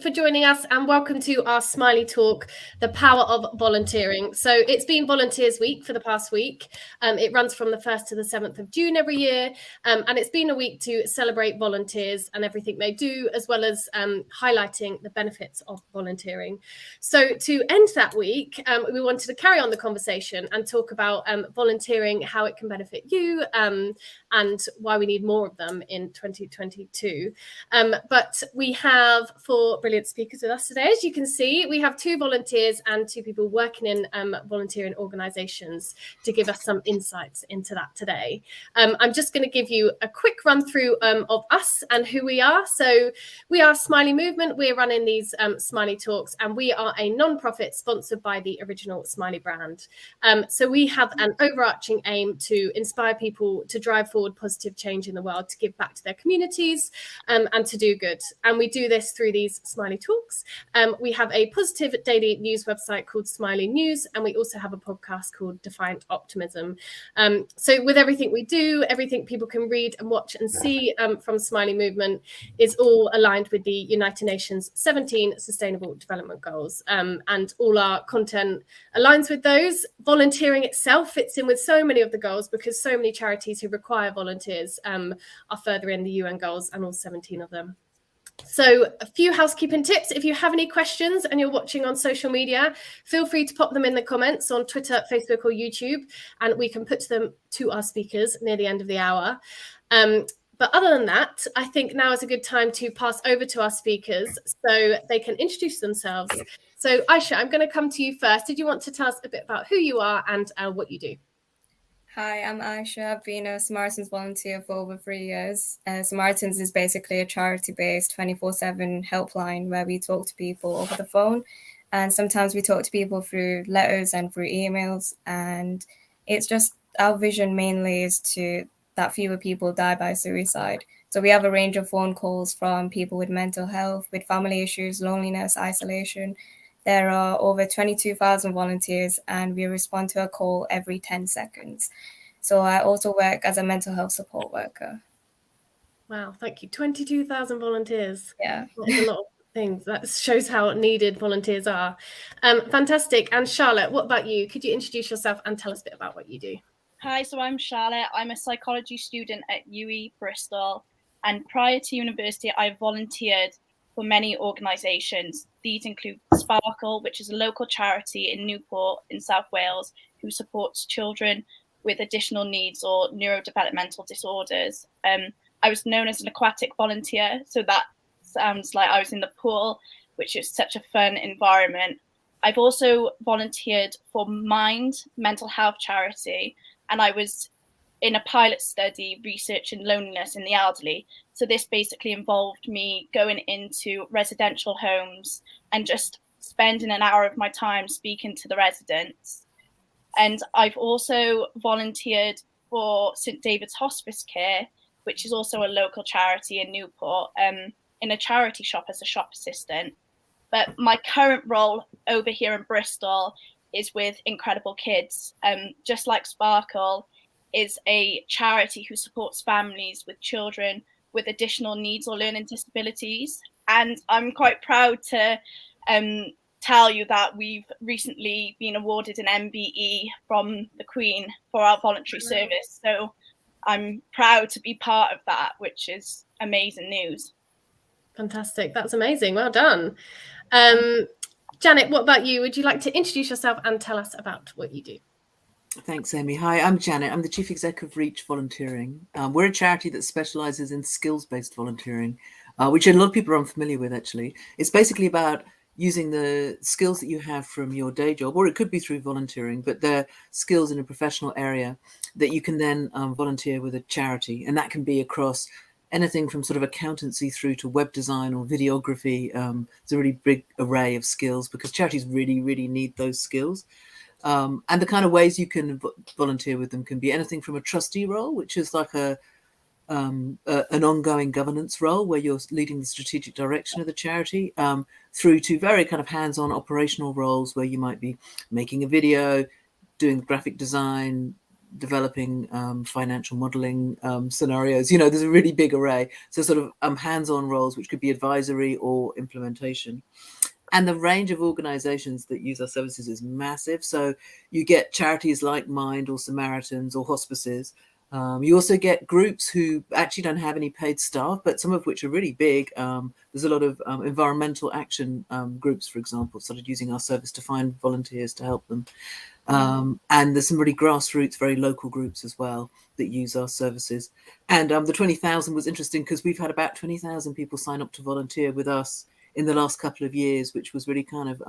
for joining us and welcome to our Smiley Talk, The Power of Volunteering. So it's been Volunteers Week for the past week. It runs from the 1st to the 7th of June every year. And it's been a week to celebrate volunteers and everything they do, as well as highlighting the benefits of volunteering. So to end that week, we wanted to carry on the conversation and talk about volunteering, how it can benefit you, and why we need more of them in 2022. But we have 4 brilliant speakers with us today. As you can see, we have 2 volunteers and 2 people working in volunteering organisations to give us some insights into that today. I'm just going to give you a quick run through of us and who we are. So we are Smiley Movement. We're running these Smiley Talks, and we are a non-profit sponsored by the original Smiley brand. So we have an overarching aim to inspire people to drive forward positive change in the world, to give back to their communities, and to do good. And we do this through these Smiley Talks. We have a positive daily news website called Smiley News, and we also have a podcast called Defiant Optimism. So with everything we do, everything people can read and watch and see from Smiley Movement is all aligned with the United Nations 17 Sustainable Development Goals. And all our content aligns with those. Volunteering itself fits in with so many of the goals because so many charities who require volunteers are furthering the UN goals and all 17 of them. So a few housekeeping tips. If you have any questions and you're watching on social media, feel free to pop them in the comments on Twitter, Facebook or YouTube, and we can put them to our speakers near the end of the hour. But other than that, I think now is a good time to pass over to our speakers so they can introduce themselves. So Aisha, I'm going to come to you first. Did you want to tell us a bit about who you are and what you do? Hi, I'm Aisha. I've been a Samaritans volunteer for over 3 years. Samaritans is basically a charity-based 24/7 helpline where we talk to people over the phone, and sometimes we talk to people through letters and through emails. And it's just our vision mainly is that fewer people die by suicide. So we have a range of phone calls from people with mental health, with family issues, loneliness, isolation. There are over 22,000 volunteers, and we respond to a call every 10 seconds. So I also work as a mental health support worker. Wow, thank you. 22,000 volunteers. Yeah. That's a lot of things. That shows how needed volunteers are. Fantastic. And Charlotte, what about you? Could you introduce yourself and tell us a bit about what you do? Hi, so I'm Charlotte. I'm a psychology student at UWE Bristol. And prior to university, I volunteered for many organisations. These include Sparkle, which is a local charity in Newport in South Wales who supports children with additional needs or neurodevelopmental disorders. I was known as an aquatic volunteer, so that sounds like I was in the pool, which is such a fun environment. I've also volunteered for Mind mental health charity, and I was in a pilot study researching loneliness in the elderly. So this basically involved me going into residential homes and just spending an hour of my time speaking to the residents. And I've also volunteered for St David's Hospice Care, which is also a local charity in Newport, in a charity shop as a shop assistant. But my current role over here in Bristol is with Incredible Kids. Just like Sparkle is a charity who supports families with children with additional needs or learning disabilities. And I'm quite proud to tell you that we've recently been awarded an MBE from the Queen for our voluntary service. So I'm proud to be part of that, which is amazing news. Fantastic. That's amazing. Well done. Janet, what about you? Would you like to introduce yourself and tell us about what you do? Thanks, Amy. Hi, I'm Janet. I'm the Chief Exec of Reach Volunteering. We're a charity that specialises in skills-based volunteering, which a lot of people are unfamiliar with, actually. It's basically about using the skills that you have from your day job, or it could be through volunteering, but they're skills in a professional area that you can then volunteer with a charity. And that can be across anything from sort of accountancy through to web design or videography. It's a really big array of skills because charities really, really need those skills. And the kind of ways you can volunteer with them can be anything from a trustee role, which is like an ongoing governance role where you're leading the strategic direction of the charity, through to very kind of hands-on operational roles where you might be making a video, doing graphic design, developing financial modeling scenarios. There's a really big array. So sort of hands-on roles, which could be advisory or implementation. And the range of organizations that use our services is massive. So you get charities like Mind or Samaritans or hospices. You also get groups who actually don't have any paid staff, but some of which are really big. There's a lot of environmental action groups, for example, started using our service to find volunteers to help them. And there's some really grassroots, very local groups as well that use our services. And the 20,000 was interesting because we've had about 20,000 people sign up to volunteer with us in the last couple of years, which was really kind of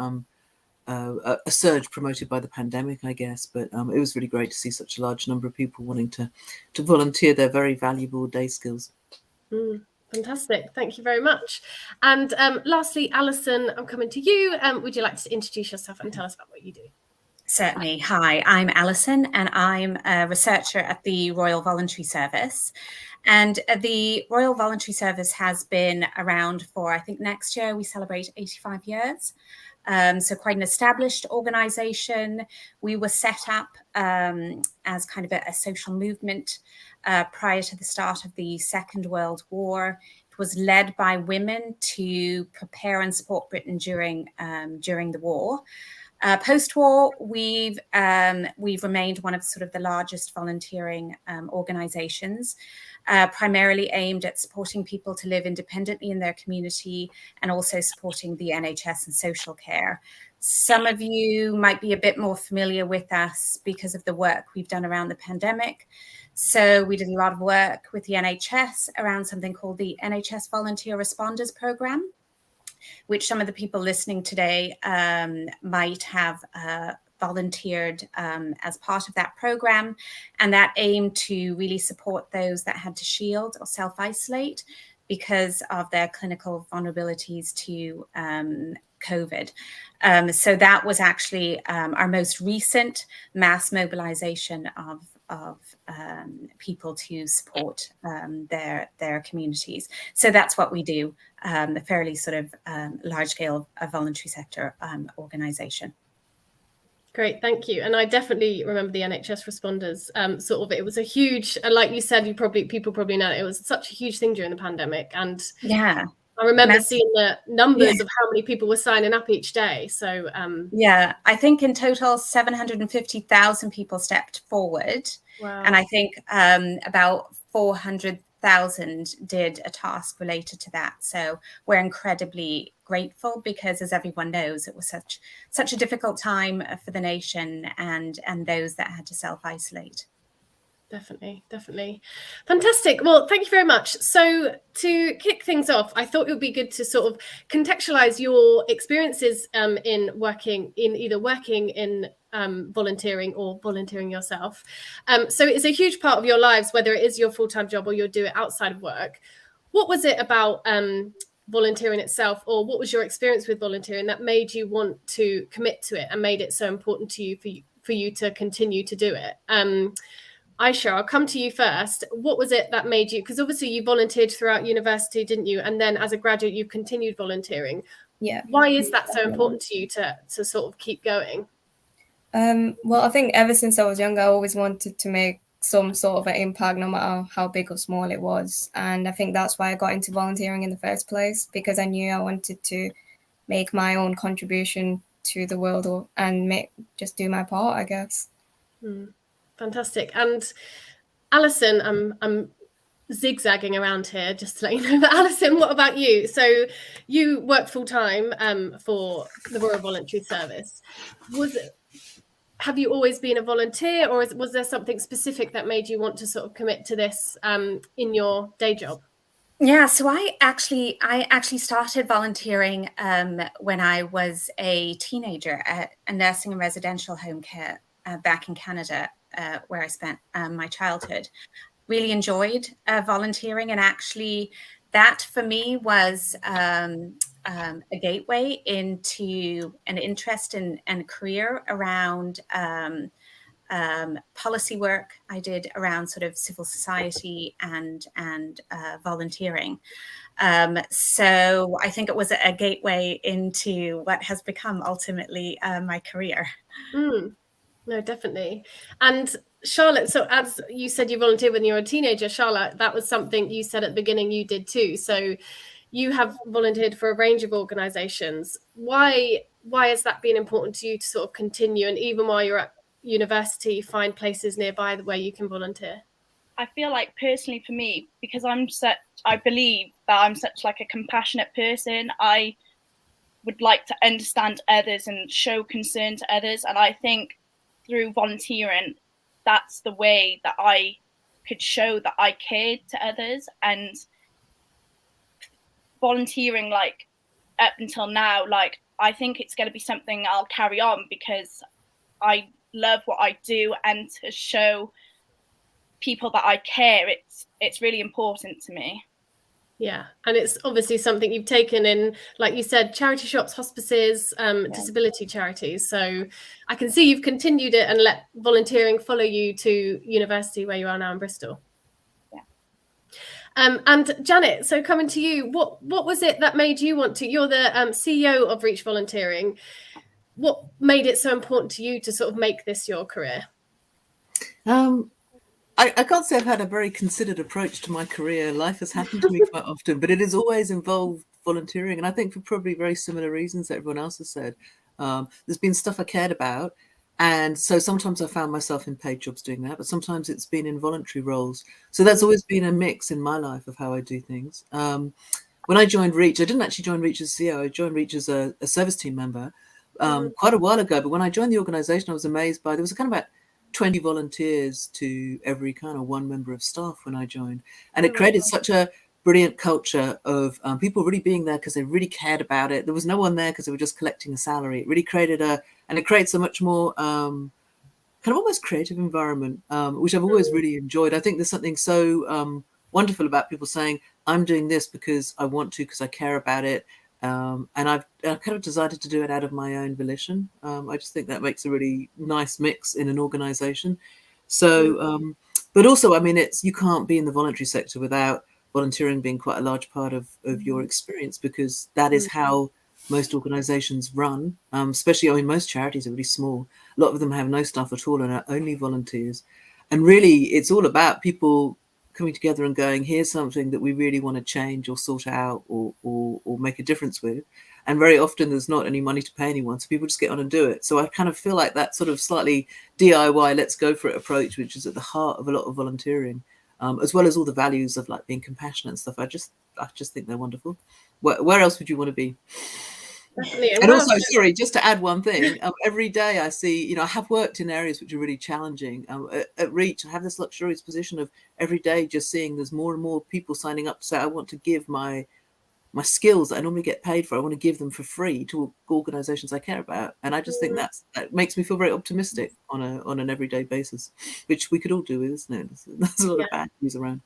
a surge promoted by the pandemic, I guess. But it was really great to see such a large number of people wanting to volunteer their very valuable day skills. Fantastic. Thank you very much. And lastly, Alison, I'm coming to you. Would you like to introduce yourself and tell us about what you do? Certainly. Hi, I'm Alison, and I'm a researcher at the Royal Voluntary Service. And the Royal Voluntary Service has been around for, I think next year we celebrate 85 years. So quite an established organisation. We were set up as kind of a social movement prior to the start of the Second World War. It was led by women to prepare and support Britain during the war. Post-war, we've remained one of sort of the largest volunteering organisations, primarily aimed at supporting people to live independently in their community and also supporting the NHS and social care. Some of you might be a bit more familiar with us because of the work we've done around the pandemic. So we did a lot of work with the NHS around something called the NHS Volunteer Responders Programme, which some of the people listening today might have volunteered as part of that program. And that aimed to really support those that had to shield or self-isolate because of their clinical vulnerabilities to COVID. So that was actually our most recent mass mobilization of people to support their communities. So that's what we do, a fairly sort of large-scale voluntary sector organisation. Great, thank you. And I definitely remember the NHS responders. It was a huge, like you said, people probably know it was such a huge thing during the pandemic. And yeah, I remember seeing the numbers of how many people were signing up each day. So yeah, I think in total 750,000 people stepped forward. Wow. And I think about 400,000 did a task related to that. So we're incredibly grateful because, as everyone knows, it was such a difficult time for the nation and those that had to self-isolate. Definitely. Fantastic. Well, thank you very much. So to kick things off, I thought it would be good to sort of contextualize your experiences in working in volunteering or volunteering yourself. So it's a huge part of your lives, whether it is your full-time job or you do it outside of work. What was it about volunteering itself, or what was your experience with volunteering that made you want to commit to it and made it so important to you for you to continue to do it? Aisha, I'll come to you first. What was it that made you, because obviously you volunteered throughout university, didn't you? And then as a graduate, you continued volunteering. Yeah. Why is that so important to you to sort of keep going? Well, I think ever since I was young, I always wanted to make some sort of an impact, no matter how big or small it was. And I think that's why I got into volunteering in the first place, because I knew I wanted to make my own contribution to the world and just do my part, I guess. Fantastic. And Alison, I'm zigzagging around here just to let you know. But Alison, what about you? So you work full time for the Royal Voluntary Service. Have you always been a volunteer, or was there something specific that made you want to sort of commit to this in your day job? Yeah, so I actually started volunteering when I was a teenager at a nursing and residential home care back in Canada, where I spent my childhood. Really enjoyed volunteering, and actually that for me was a gateway into an interest and career around policy work I did around sort of civil society and volunteering. So I think it was a gateway into what has become ultimately my career. No, definitely. And Charlotte, so as you said, you volunteered when you were a teenager. Charlotte, that was something you said at the beginning you did too. So you have volunteered for a range of organisations. Why has that been important to you to sort of continue, and even while you're at university, find places nearby where you can volunteer? I feel like personally for me, because I believe that I'm such like a compassionate person. I would like to understand others and show concern to others. And I think through volunteering, that's the way that I could show that I cared to others. And volunteering, like up until now, like I think it's going to be something I'll carry on because I love what I do, and to show people that I care, it's really important to me. Yeah, and it's obviously something you've taken in, like you said, charity shops, hospices, disability charities. So I can see you've continued it and let volunteering follow you to university where you are now in Bristol. Yeah. And Janet, so coming to you, what was it that made you want to? You're the CEO of Reach Volunteering. What made it so important to you to sort of make this your career? I can't say I've had a very considered approach to my career. Life has happened to me quite often, but it has always involved volunteering. And I think for probably very similar reasons that everyone else has said. There's been stuff I cared about. And so sometimes I found myself in paid jobs doing that, but sometimes it's been in voluntary roles. So that's always been a mix in my life of how I do things. When I joined Reach, I didn't actually join Reach as CEO. I joined Reach as a service team member quite a while ago. But when I joined the organization, I was amazed by, there was kind of about 20 volunteers to every kind of one member of staff when I joined. And it created such a brilliant culture of people really being there because they really cared about it. There was no one there because they were just collecting a salary. It really created and it creates a much more kind of almost creative environment, which I've always really enjoyed. I think there's something so wonderful about people saying, I'm doing this because I want to, because I care about it. And I've kind of decided to do it out of my own volition. I just think that makes a really nice mix in an organization. So, but also, I mean, you can't be in the voluntary sector without volunteering being quite a large part of your experience, because that is how most organizations run, especially, I mean, most charities are really small. A lot of them have no staff at all and are only volunteers. And really, it's all about people coming together and going, here's something that we really want to change or sort out or make a difference with. And very often there's not any money to pay anyone, so people just get on and do it. So I kind of feel like that sort of slightly DIY, let's go for it approach, which is at the heart of a lot of volunteering, as well as all the values of like being compassionate and stuff. I just think they're wonderful. Where else would you want to be? Definitely. And also, sorry, just to add one thing, every day I see, I have worked in areas which are really challenging. At Reach, I have this luxurious position of every day just seeing there's more and more people signing up to say, I want to give my skills that I normally get paid for, I want to give them for free to organizations I care about. And I just think that makes me feel very optimistic on an everyday basis, which we could all do with, isn't it? There's a lot of bad news around.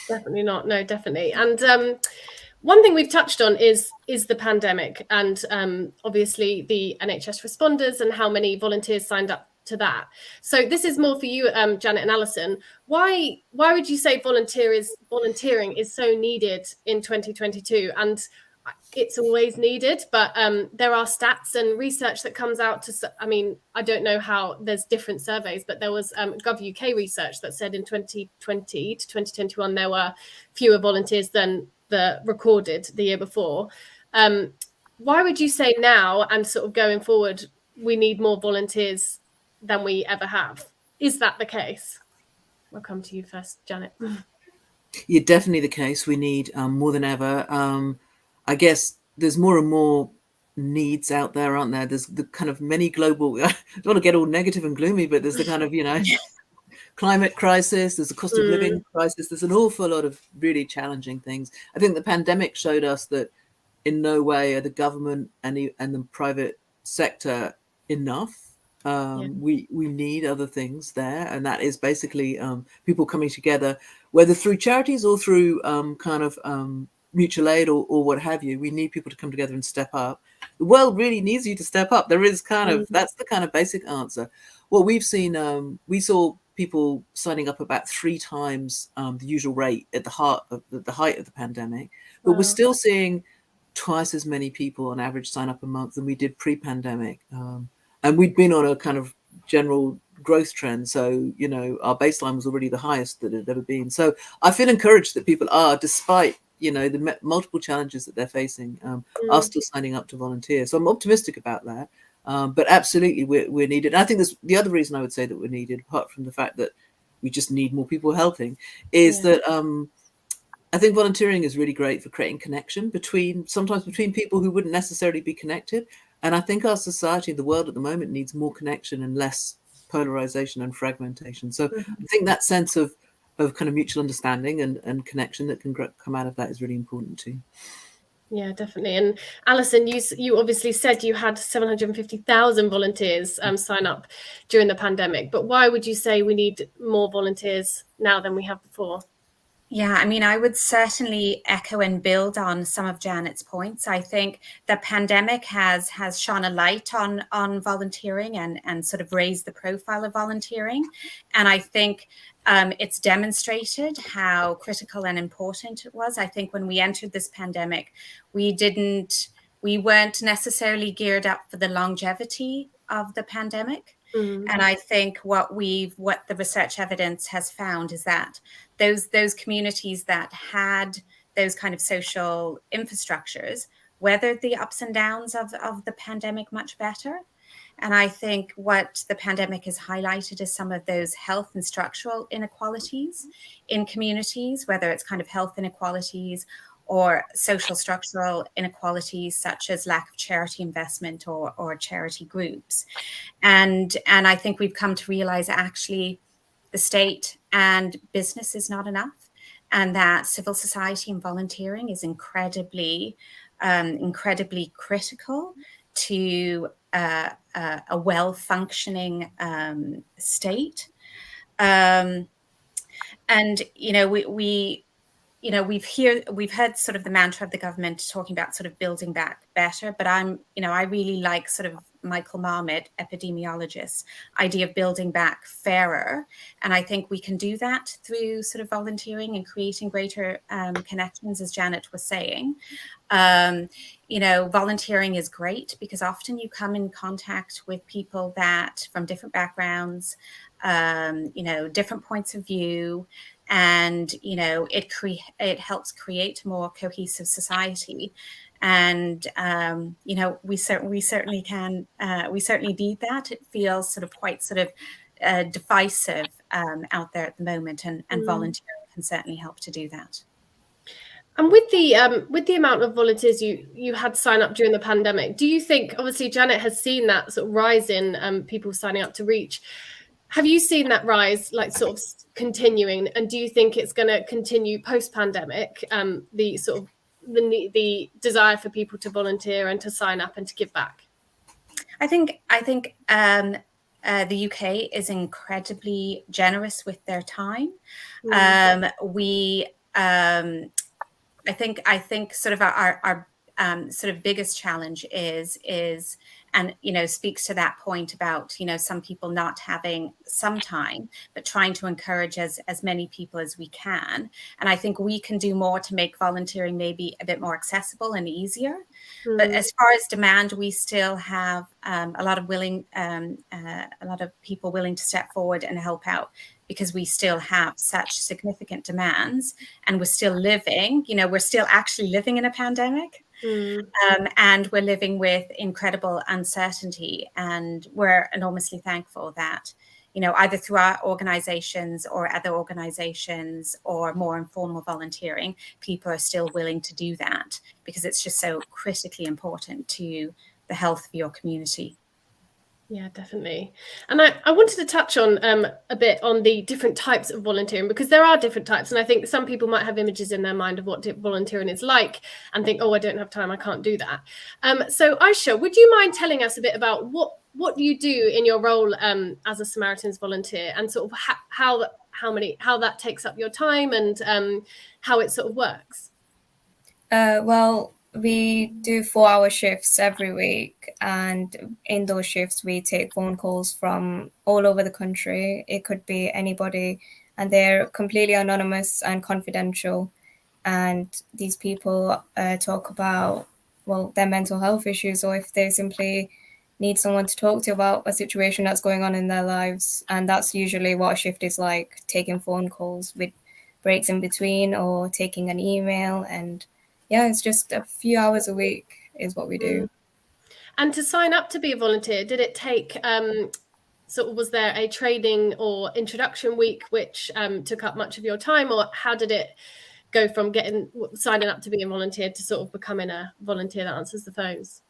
Definitely not. No, definitely. And one thing we've touched on is the pandemic, and obviously the NHS responders and how many volunteers signed up to that. So this is more for you, Janet and Alison. Why would you say volunteering is so needed in 2022? And it's always needed, but there are stats and research that comes out I mean, I don't know how, there's different surveys, but there was GovUK research that said in 2020 to 2021 there were fewer volunteers than the recorded the year before. Why would you say now and sort of going forward we need more volunteers than we ever have? Is that the case? I'll come to you first, Janet. Yeah, definitely the case. We need more than ever. I guess there's more and more needs out there, aren't there? There's the kind of many global, I don't want to get all negative and gloomy, but there's the kind of, climate crisis, there's a cost of living crisis, there's an awful lot of really challenging things. I think the pandemic showed us that in no way are the government and the private sector enough. We need other things there, and that is basically people coming together, whether through charities or through mutual aid or what have you. We need people to come together and step up. The world really needs you to step up. There is that's the kind of basic answer. What we've seen, we saw people signing up about 3 times the usual rate at the height of the pandemic, but we're still seeing twice as many people on average sign up a month than we did pre-pandemic. And we'd been on a kind of general growth trend. So, you know, our baseline was already the highest that it had ever been. So I feel encouraged that people are, despite, you know, the multiple challenges that they're facing, are still signing up to volunteer. So I'm optimistic about that. But absolutely, we're needed. And I think the other reason I would say that we're needed, apart from the fact that we just need more people helping, is that I think volunteering is really great for creating connection sometimes between people who wouldn't necessarily be connected. And I think our society, the world at the moment, needs more connection and less polarization and fragmentation. So I think that sense of kind of mutual understanding and connection that can come out of that is really important too. Yeah, definitely. And Alison, you obviously said you had 750,000 volunteers sign up during the pandemic, but why would you say we need more volunteers now than we have before? Yeah, I mean, I would certainly echo and build on some of Janet's points. I think the pandemic has shone a light on volunteering and sort of raised the profile of volunteering. And I think it's demonstrated how critical and important it was. I think when we entered this pandemic, we weren't necessarily geared up for the longevity of the pandemic. And I think what the research evidence has found is that those communities that had those kind of social infrastructures weathered the ups and downs of the pandemic much better. And I think what the pandemic has highlighted is some of those health and structural inequalities in communities, whether it's kind of health inequalities or social structural inequalities such as lack of charity investment or charity groups. And I think we've come to realize actually the state and business is not enough, and that civil society and volunteering is incredibly critical to a well-functioning state. And you know, we've heard sort of the mantra of the government talking about sort of building back better, but I really like sort of Michael Marmot, epidemiologist, idea of building back fairer. And I think we can do that through sort of volunteering and creating greater connections, as Janet was saying. Volunteering is great because often you come in contact with people that from different backgrounds, different points of view, and it helps create a more cohesive society. And we certainly can. We certainly need that. It feels sort of quite sort of divisive out there at the moment, and volunteering can certainly help to do that. And with the amount of volunteers you had sign up during the pandemic, do you think, obviously Janet has seen that sort of rise in people signing up to Reach? Have you seen that rise, like sort of continuing? And do you think it's going to continue post-pandemic? The sort of the desire for people to volunteer and to sign up and to give back. I think the UK is incredibly generous with their time. I think sort of our sort of biggest challenge is and speaks to that point about some people not having some time, but trying to encourage as many people as we can. And I think we can do more to make volunteering maybe a bit more accessible and easier. But as far as demand, we still have a lot of people willing to step forward and help out, because we still have such significant demands, and we're still living, we're still actually living in a pandemic. And we're living with incredible uncertainty, and we're enormously thankful that, either through our organizations or other organizations or more informal volunteering, people are still willing to do that, because it's just so critically important to the health of your community. Yeah, definitely. And I wanted to touch on a bit on the different types of volunteering, because there are different types. And I think some people might have images in their mind of what volunteering is like and think, oh, I don't have time, I can't do that. So Aisha, would you mind telling us a bit about what you do in your role as a Samaritans volunteer, and sort of how that takes up your time, and how it sort of works? Well, we do 4-hour shifts every week, and in those shifts we take phone calls from all over the country. It could be anybody, and they're completely anonymous and confidential. And these people talk about, well, their mental health issues, or if they simply need someone to talk to about a situation that's going on in their lives. And that's usually what a shift is like, taking phone calls with breaks in between or taking an email. And yeah, it's just a few hours a week is what we do. And to sign up to be a volunteer, did it take sort of, was there a training or introduction week which took up much of your time, or how did it go from signing up to be a volunteer to sort of becoming a volunteer that answers the phones?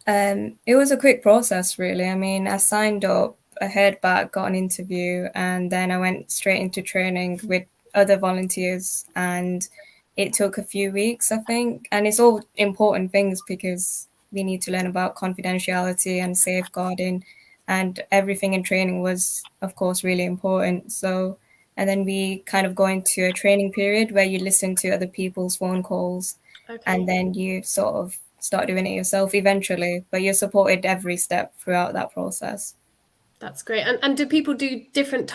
It was a quick process, really. I mean, I signed up, I heard back, got an interview, and then I went straight into training with other volunteers. And it took a few weeks, I think. And it's all important things because we need to learn about confidentiality and safeguarding, and everything in training was, of course, really important. So, and then we kind of go into a training period where you listen to other people's phone calls, and then you sort of start doing it yourself eventually, but you're supported every step throughout that process. That's great. And do people do different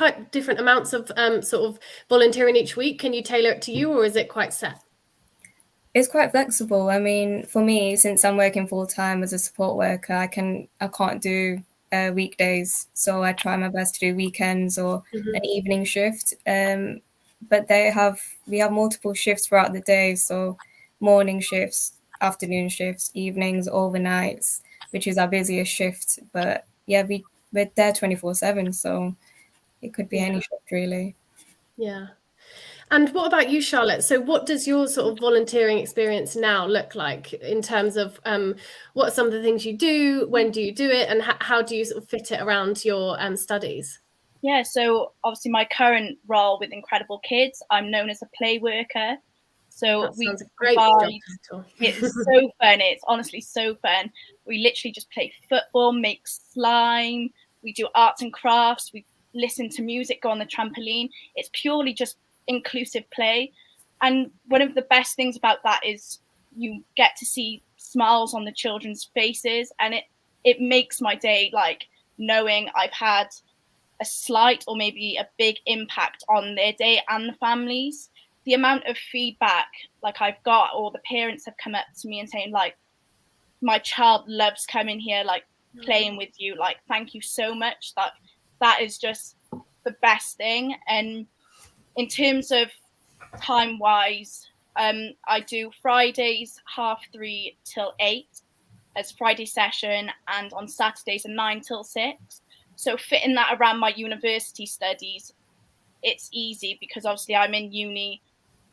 amounts of sort of volunteering each week? Can you tailor it to you, or is it quite set? It's quite flexible. I mean, for me, since I'm working full time as a support worker, I can't do weekdays, so I try my best to do weekends or an evening shift. But we have multiple shifts throughout the day, so morning shifts, afternoon shifts, evenings, overnights, which is our busiest shift. But yeah, we're there 24/7, so it could be any shift really. Yeah. And what about you, Charlotte? So what does your sort of volunteering experience now look like in terms of what are some of the things you do, when do you do it, and how do you sort of fit it around your studies? Yeah, so obviously my current role with Incredible Kids, I'm known as a play worker. So we sounds a great job. It's so fun. It's honestly so fun. We literally just play football, make slime. We do arts and crafts. We listen to music, go on the trampoline. It's purely just inclusive play. And one of the best things about that is you get to see smiles on the children's faces, and it makes my day, like knowing I've had a slight or maybe a big impact on their day and the families. The amount of feedback like I've got, or the parents have come up to me and saying like, my child loves coming here, like playing with you, like thank you so much. That is just the best thing. And in terms of time wise, I do Fridays 3:30 till 8 as Friday session, and on Saturdays 9 till 6. So fitting that around my university studies, it's easy because obviously I'm in uni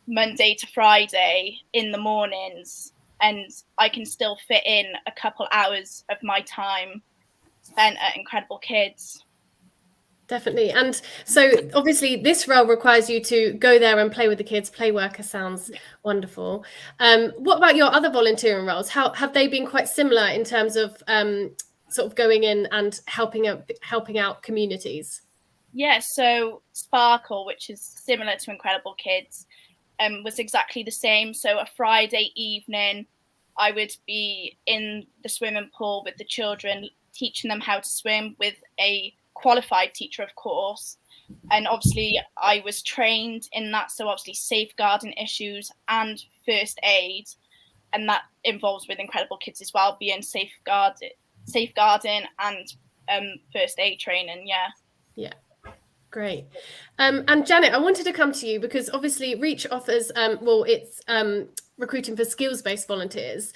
Monday to Friday in the mornings, and I can still fit in a couple hours of my time spent at Incredible Kids. Definitely. And so obviously this role requires you to go there and play with the kids. Play worker sounds wonderful. What about your other volunteering roles? How have they been quite similar in terms of sort of going in and helping out communities? Yeah, so Sparkle, which is similar to Incredible Kids, was exactly the same. So a Friday evening, I would be in the swimming pool with the children, teaching them how to swim with a qualified teacher, of course. And obviously I was trained in that, so obviously safeguarding issues and first aid, and that involves with Incredible Kids as well, being safeguarding and first aid training. Yeah, great. And Janet, I wanted to come to you because obviously Reach offers it's recruiting for skills-based volunteers.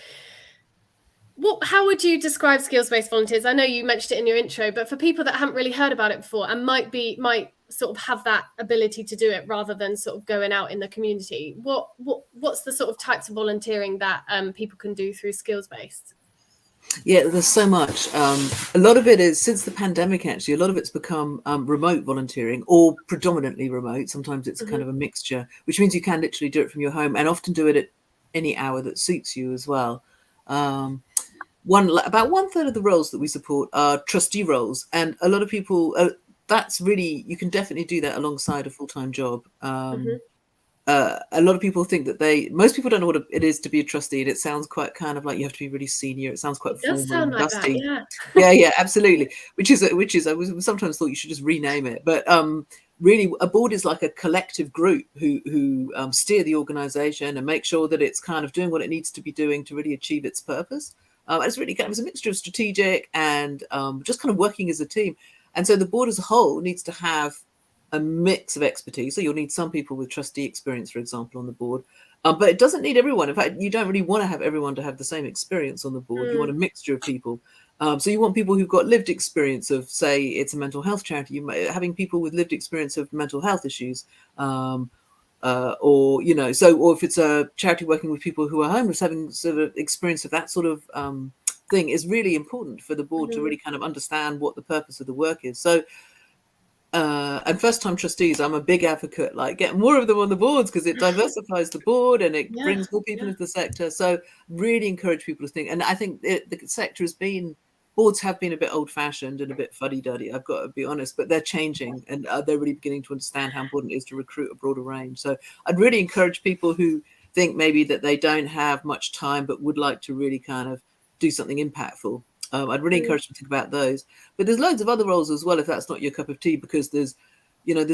How would you describe skills-based volunteers? I know you mentioned it in your intro, but for people that haven't really heard about it before and might sort of have that ability to do it rather than sort of going out in the community, what's the sort of types of volunteering that people can do through skills-based? Yeah, there's so much. A lot of it is, since the pandemic, actually, a lot of it's become remote volunteering, or predominantly remote. Sometimes it's kind of a mixture, which means you can literally do it from your home and often do it at any hour that suits you as well. About 1/3 of the roles that we support are trustee roles, and a lot of people, that's really, you can definitely do that alongside a full-time job. A lot of people think that most people don't know what it is to be a trustee, and it sounds quite kind of like you have to be really senior. It sounds quite formal and dusty. Yeah, absolutely. Which is I sometimes thought you should just rename it, but really a board is like a collective group who steer the organization and make sure that it's kind of doing what it needs to be doing to really achieve its purpose. It's really kind of a mixture of strategic and just kind of working as a team. And so the board as a whole needs to have a mix of expertise. So you'll need some people with trustee experience, for example, on the board. But it doesn't need everyone. In fact, you don't really want to have everyone to have the same experience on the board. You want a mixture of people. So you want people who've got lived experience of, say, it's a mental health charity. Having people with lived experience of mental health issues, or if it's a charity working with people who are homeless, having sort of experience of that sort of thing is really important for the board to really kind of understand what the purpose of the work is. So. And first-time trustees, I'm a big advocate, like get more of them on the boards because it diversifies the board and it brings more people into the sector. So really encourage people to think. And I think the sector boards have been a bit old-fashioned and a bit fuddy-duddy, I've got to be honest, but they're changing and they're really beginning to understand how important it is to recruit a broader range. So I'd really encourage people who think maybe that they don't have much time but would like to really kind of do something impactful. I'd really encourage them to think about those. But there's loads of other roles as well, if that's not your cup of tea, because there's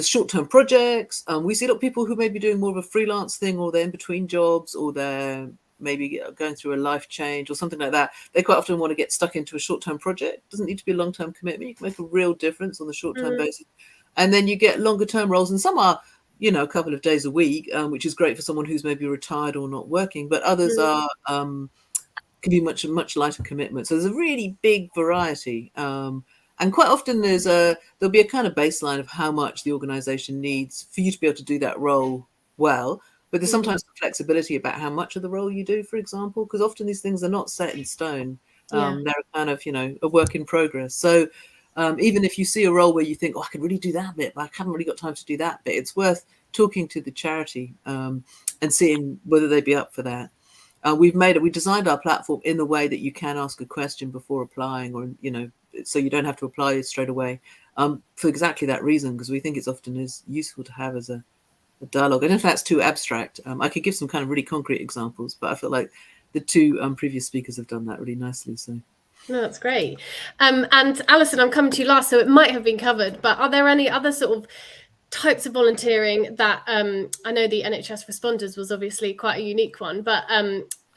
short-term projects. We see a lot of people who may be doing more of a freelance thing, or they're in between jobs, or they're maybe going through a life change or something like that. They quite often want to get stuck into a short-term project. It doesn't need to be a long-term commitment. You can make a real difference on the short-term basis. And then you get longer-term roles, and some are, a couple of days a week, which is great for someone who's maybe retired or not working, but others are... can be much lighter commitment. So there's a really big variety. And quite often there'll be a kind of baseline of how much the organization needs for you to be able to do that role well. But there's sometimes flexibility about how much of the role you do, for example, because often these things are not set in stone. They're kind of, a work in progress. So even if you see a role where you think, I could really do that bit, but I haven't really got time to do that bit, it's worth talking to the charity and seeing whether they'd be up for that. We designed our platform in the way that you can ask a question before applying, or so you don't have to apply straight away, for exactly that reason, because we think it's often is useful to have as a dialogue. And if that's too abstract, I could give some kind of really concrete examples, but I feel like the two previous speakers have done that really nicely. So. No, that's great. And Alison, I'm coming to you last, so it might have been covered, but are there any other sort of types of volunteering that I know the NHS Responders was obviously quite a unique one, but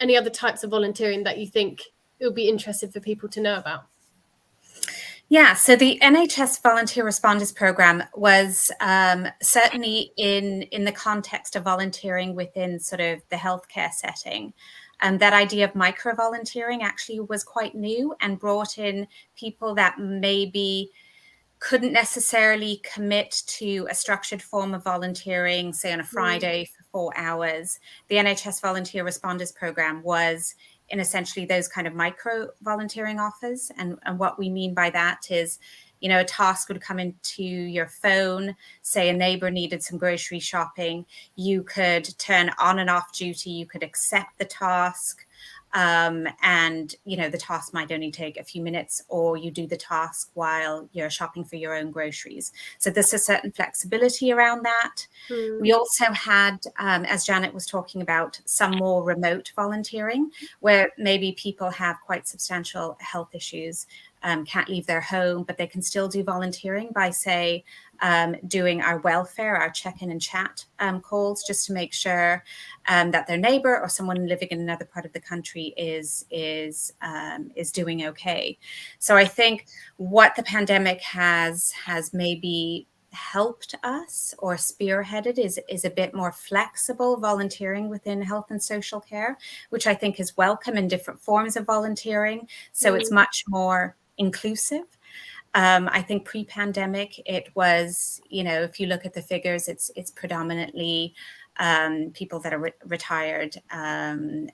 any other types of volunteering that you think it would be interesting for people to know about? Yeah, so the NHS Volunteer Responders Programme was certainly in the context of volunteering within sort of the healthcare setting. That idea of micro-volunteering actually was quite new and brought in people that maybe couldn't necessarily commit to a structured form of volunteering, say on a Friday for 4 hours. The NHS Volunteer Responders Programme was in essentially those kind of micro volunteering offers. And what we mean by that is, a task would come into your phone, say a neighbor needed some grocery shopping, you could turn on and off duty, you could accept the task. And the task might only take a few minutes, or you do the task while you're shopping for your own groceries. So there's a certain flexibility around that. We also had, as Janet was talking about, some more remote volunteering, where maybe people have quite substantial health issues, can't leave their home, but they can still do volunteering by, say, doing our welfare, our check-in and chat calls, just to make sure that their neighbor or someone living in another part of the country is doing okay. So I think what the pandemic has maybe helped us or spearheaded is a bit more flexible volunteering within health and social care, which I think is welcome in different forms of volunteering. So it's much more inclusive. I think pre-pandemic, it was, if you look at the figures, it's predominantly people that are retired and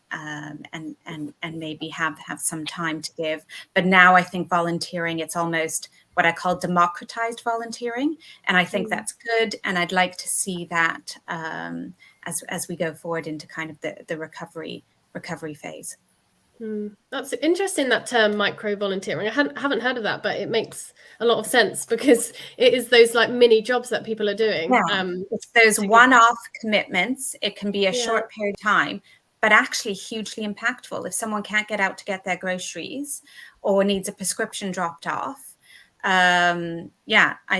maybe have some time to give. But now I think volunteering, it's almost what I call democratized volunteering. And I think that's good. And I'd like to see that as we go forward into kind of the recovery phase. That's interesting, that term micro volunteering. I haven't heard of that, but it makes a lot of sense because it is those like mini jobs that people are doing. It's those one-off commitments. It can be a short period of time, but actually hugely impactful. If someone can't get out to get their groceries or needs a prescription dropped off, I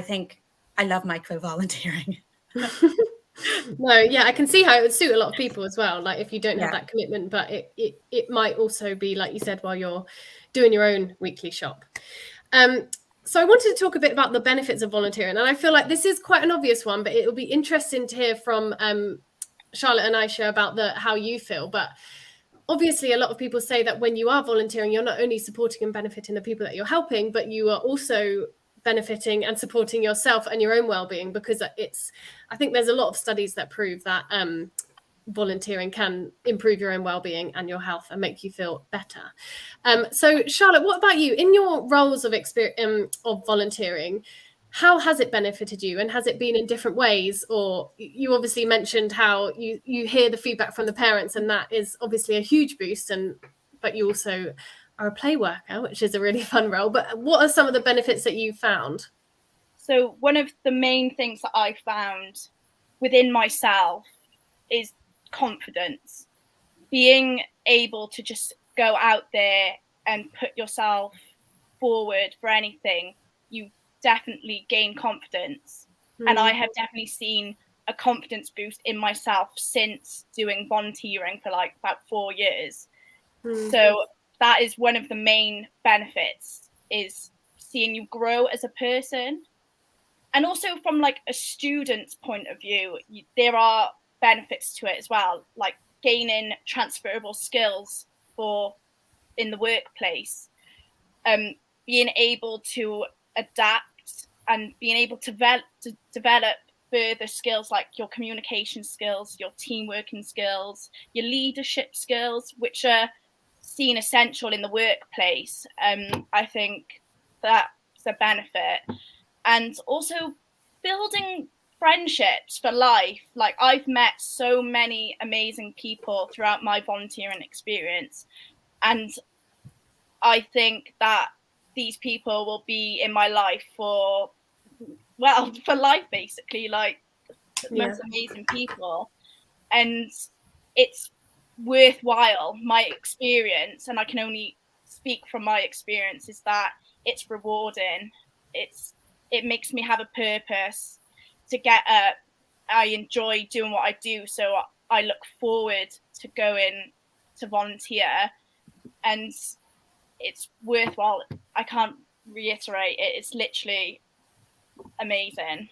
think I love micro volunteering. No, yeah, I can see how it would suit a lot of people as well. Like if you don't have Yeah. that commitment, but it might also be, like you said, while you're doing your own weekly shop. So I wanted to talk a bit about the benefits of volunteering, and I feel like this is quite an obvious one, but it will be interesting to hear from Charlotte and Aisha about how you feel. But obviously, a lot of people say that when you are volunteering, you're not only supporting and benefiting the people that you're helping, but you are also benefiting and supporting yourself and your own well-being, because I think there's a lot of studies that prove that volunteering can improve your own well-being and your health and make you feel better. So Charlotte, what about you in your roles of volunteering? How has it benefited you, and has it been in different ways? Or you obviously mentioned how you hear the feedback from the parents, and that is obviously a huge boost, but you also are a play worker, which is a really fun role. But what are some of the benefits that you found? So one of the main things that I found within myself is confidence. Being able to just go out there and put yourself forward for anything, you definitely gain confidence. And I have definitely seen a confidence boost in myself since doing volunteering for like about 4 years. So that is one of the main benefits, is seeing you grow as a person. And also from like a student's point of view, there are benefits to it as well, like gaining transferable skills for in the workplace, being able to adapt and being able to develop further skills like your communication skills, your team working skills, your leadership skills, which are seen essential in the workplace. I think that's a benefit. And also building friendships for life. Like I've met so many amazing people throughout my volunteering experience, and I think that these people will be in my life for life, basically. Like most amazing people, and it's worthwhile. My experience, and I can only speak from my experience, is that it's rewarding. It makes me have a purpose to get up. I enjoy doing what I do, so I look forward to going to volunteer, and it's worthwhile. I can't reiterate it. It's literally amazing.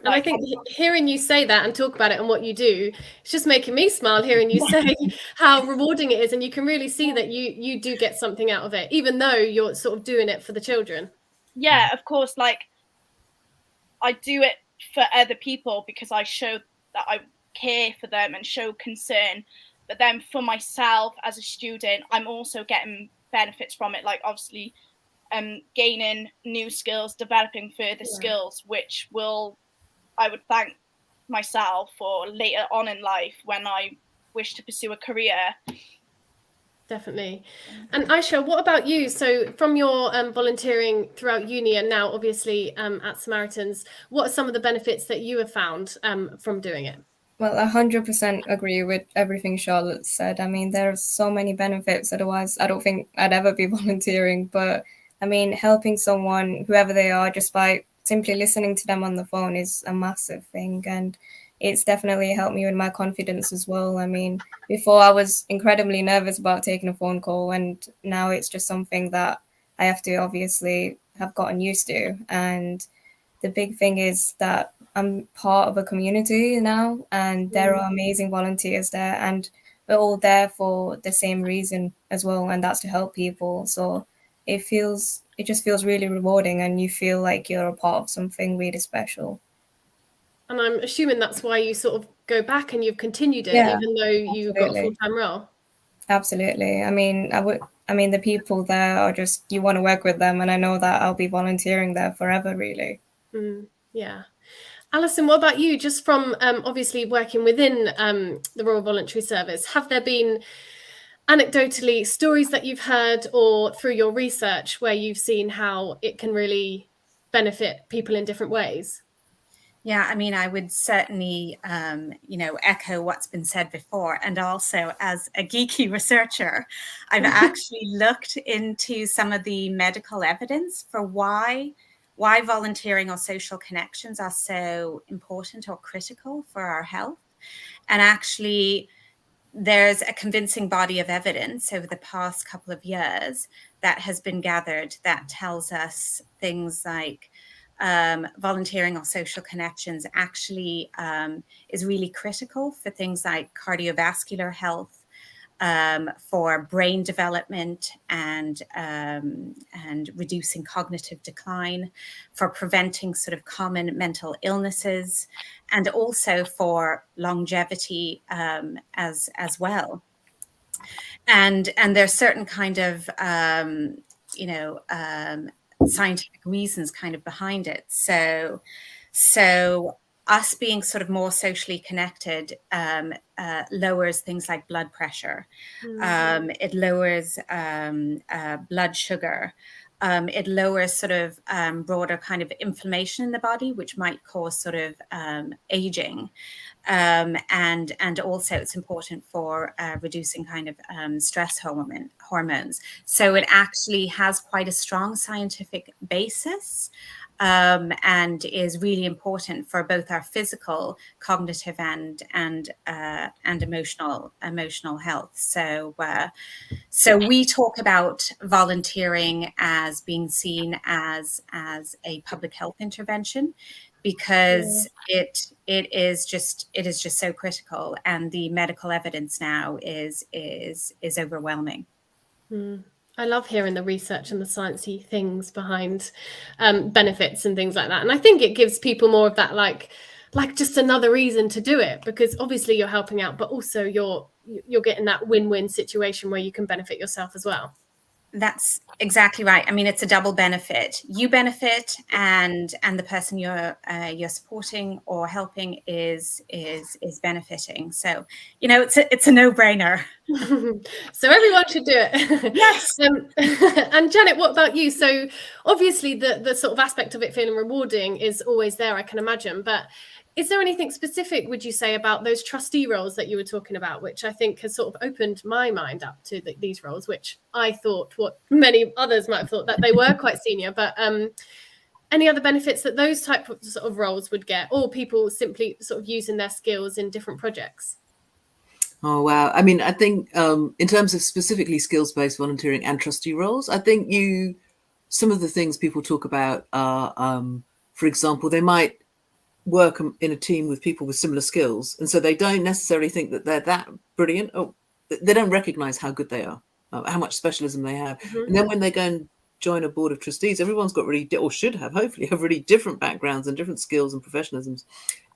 And I think hearing you say that and talk about it and what you do, it's just making me smile hearing you say how rewarding it is. And you can really see that you do get something out of it, even though you're sort of doing it for the children. Yeah, of course. Like I do it for other people because I show that I care for them and show concern. But then for myself as a student, I'm also getting benefits from it. Like obviously gaining new skills, developing further skills, which I would thank myself for later on in life when I wish to pursue a career. Definitely. And Aisha, what about you? So from your volunteering throughout uni and now obviously at Samaritans, what are some of the benefits that you have found from doing it? Well, 100% agree with everything Charlotte said. I mean, there are so many benefits. Otherwise, I don't think I'd ever be volunteering. But I mean, helping someone, whoever they are, just by simply listening to them on the phone is a massive thing. And it's definitely helped me with my confidence as well. I mean, before I was incredibly nervous about taking a phone call, and now it's just something that I have to obviously have gotten used to. And the big thing is that I'm part of a community now, and there are amazing volunteers there, and we're all there for the same reason as well, and that's to help people. So it just feels really rewarding, and you feel like you're a part of something really special. And I'm assuming that's why you sort of go back and you've continued it, even though you got a full-time role. Absolutely. I mean, the people there are just, you want to work with them, and I know that I'll be volunteering there forever, really. Yeah. Alison, what about you? Just from obviously working within the Royal Voluntary Service, have there been anecdotally stories that you've heard or through your research where you've seen how it can really benefit people in different ways? Yeah, I mean, I would certainly, echo what's been said before. And also, as a geeky researcher, I've actually looked into some of the medical evidence for why why volunteering or social connections are so important or critical for our health. And actually, there's a convincing body of evidence over the past couple of years that has been gathered that tells us things like volunteering or social connections actually is really critical for things like cardiovascular health, for brain development and reducing cognitive decline, for preventing sort of common mental illnesses, and also for longevity as well. And there's certain kind of scientific reasons kind of behind it. So us being sort of more socially connected lowers things like blood pressure. It lowers blood sugar. It lowers sort of broader kind of inflammation in the body, which might cause sort of aging. And also it's important for reducing kind of stress hormones. So it actually has quite a strong scientific basis. And is really important for both our physical, cognitive, and emotional health. So we talk about volunteering as being seen as a public health intervention, because it is just so critical, and the medical evidence now is overwhelming. I love hearing the research and the sciencey things behind benefits and things like that. And I think it gives people more of that, like just another reason to do it, because obviously you're helping out, but also you're getting that win-win situation where you can benefit yourself as well. That's exactly right. I mean, it's a double benefit. You benefit, and the person you're supporting or helping is benefiting. So, it's a no-brainer. So everyone should do it. Yes. And Janet, what about you? So obviously the sort of aspect of it feeling rewarding is always there, I can imagine. But is there anything specific, would you say, about those trustee roles that you were talking about, which I think has sort of opened my mind up to these roles, which I thought, what many others might have thought, that they were quite senior, but any other benefits that those type of sort of roles would get, or people simply sort of using their skills in different projects? Oh, wow. I mean, I think in terms of specifically skills-based volunteering and trustee roles, I think some of the things people talk about are, for example, they might work in a team with people with similar skills, and so they don't necessarily think that they're that brilliant, or they don't recognize how good they are, how much specialism they have. And then when they go and join a board of trustees, everyone's got really, or should have, hopefully have really different backgrounds and different skills and professionalisms,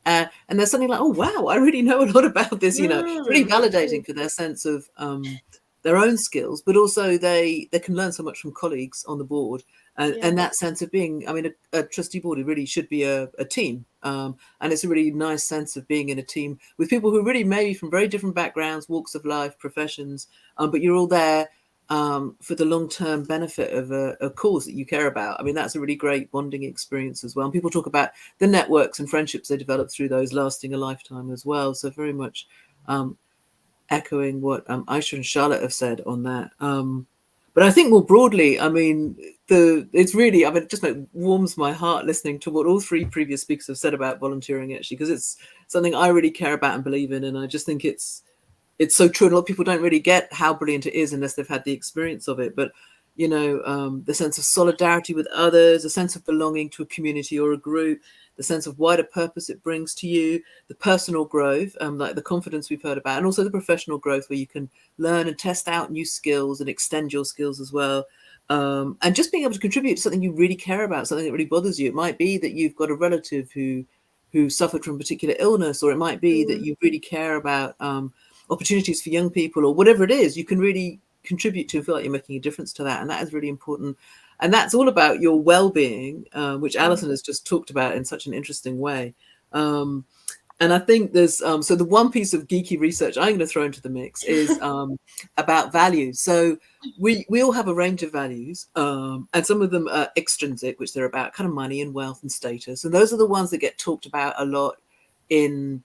and they're suddenly like, oh wow, I really know a lot about this. Really validating for their sense of their own skills, but also they can learn so much from colleagues on the board. And that sense of being, I mean, a trustee board really should be a team. And it's a really nice sense of being in a team with people who really maybe from very different backgrounds, walks of life, professions, but you're all there for the long-term benefit of a cause that you care about. I mean, that's a really great bonding experience as well. And people talk about the networks and friendships they develop through those lasting a lifetime as well. So very much echoing what Aisha and Charlotte have said on that. But I think more broadly, I mean, it just warms my heart listening to what all three previous speakers have said about volunteering, actually, because it's something I really care about and believe in. And I just think it's so true. And a lot of people don't really get how brilliant it is unless they've had the experience of it. But, the sense of solidarity with others, a sense of belonging to a community or a group, the sense of wider purpose it brings to you, the personal growth, like the confidence we've heard about, and also the professional growth where you can learn and test out new skills and extend your skills as well. And just being able to contribute to something you really care about, something that really bothers you. It might be that you've got a relative who suffered from a particular illness, or it might be that you really care about opportunities for young people, or whatever it is, you can really contribute to and feel like you're making a difference to that. And that is really important. And that's all about your well-being, which Alison has just talked about in such an interesting way. And I think there's so the one piece of geeky research I'm going to throw into the mix is about values. So we all have a range of values, and some of them are extrinsic, which they're about kind of money and wealth and status. And those are the ones that get talked about a lot in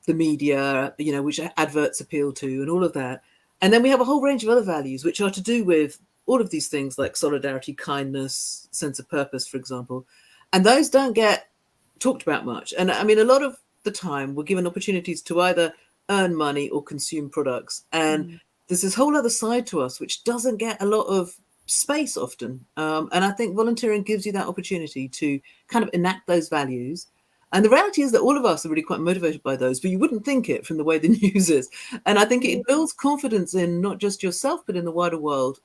the media, which adverts appeal to and all of that. And then we have a whole range of other values, which are to do with all of these things like solidarity, kindness, sense of purpose, for example. And those don't get talked about much. And I mean, a lot of the time we're given opportunities to either earn money or consume products. And there's this whole other side to us which doesn't get a lot of space often. And I think volunteering gives you that opportunity to kind of enact those values. And the reality is that all of us are really quite motivated by those, but you wouldn't think it from the way the news is. And I think it builds confidence in not just yourself, but in the wider world,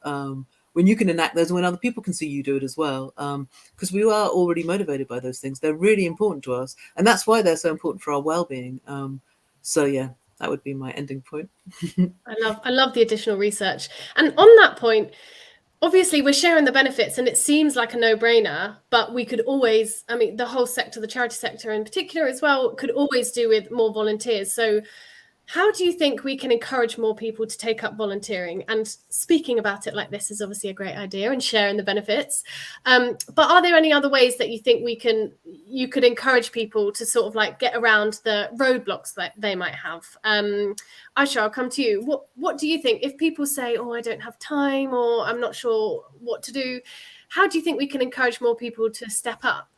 when you can enact those, when other people can see you do it as well. Because we are already motivated by those things. They're really important to us. And that's why they're so important for our well-being. So yeah, that would be my ending point. I love the additional research. And on that point, obviously we're sharing the benefits and it seems like a no-brainer, but we could always, I mean, the whole sector, the charity sector in particular as well, could always do with more volunteers. So how do you think we can encourage more people to take up volunteering? And speaking about it like this is obviously a great idea, and sharing the benefits. But are there any other ways that you think you could encourage people to sort of like get around the roadblocks that they might have? Aisha, I'll come to you. What do you think if people say, "Oh, I don't have time," or "I'm not sure what to do"? How do you think we can encourage more people to step up?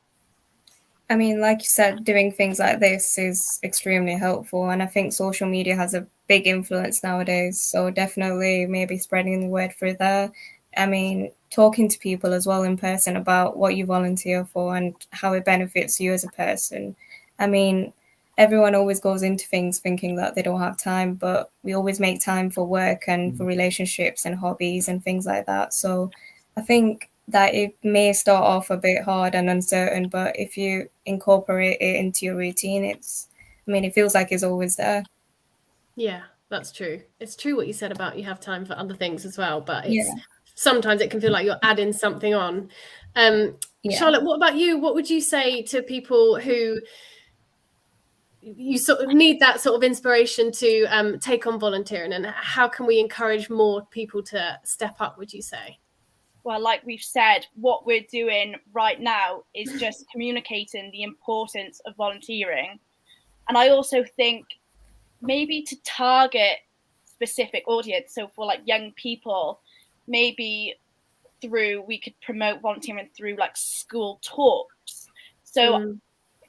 I mean, like you said, doing things like this is extremely helpful. And I think social media has a big influence nowadays. So definitely maybe spreading the word through there. I mean, talking to people as well in person about what you volunteer for and how it benefits you as a person. I mean, everyone always goes into things thinking that they don't have time, but we always make time for work and for relationships and hobbies and things like that. So I think that it may start off a bit hard and uncertain, but if you incorporate it into your routine, it feels like it's always there. Yeah, that's true. It's true what you said about you have time for other things as well, but sometimes it can feel like you're adding something on. Charlotte, what about you? What would you say to people who you sort of need that sort of inspiration to take on volunteering, and how can we encourage more people to step up, would you say? Well, like we've said, what we're doing right now is just communicating the importance of volunteering. And I also think maybe to target specific audience. So for like young people, maybe we could promote volunteering through like school talks. So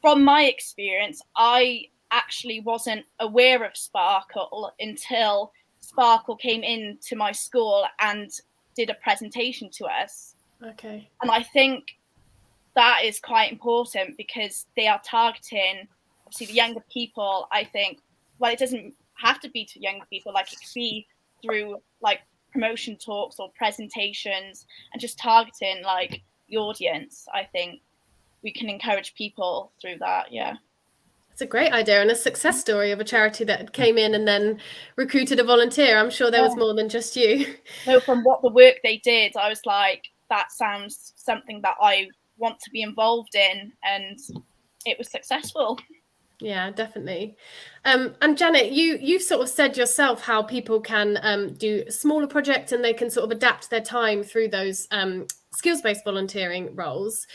from my experience, I actually wasn't aware of Sparkle until Sparkle came into my school and did a presentation to us. Okay. And I think that is quite important because they are targeting obviously the younger people. I think, well, it doesn't have to be to younger people, like it could be through like promotion talks or presentations and just targeting like the audience. I think we can encourage people through that. Yeah. It's a great idea and a success story of a charity that came in and then recruited a volunteer. I'm sure there was more than just you. No, from what the work they did, I was like, that sounds something that I want to be involved in, and it was successful. Yeah, definitely. And Janet, you've sort of said yourself how people can do smaller projects and they can sort of adapt their time through those skills-based volunteering roles.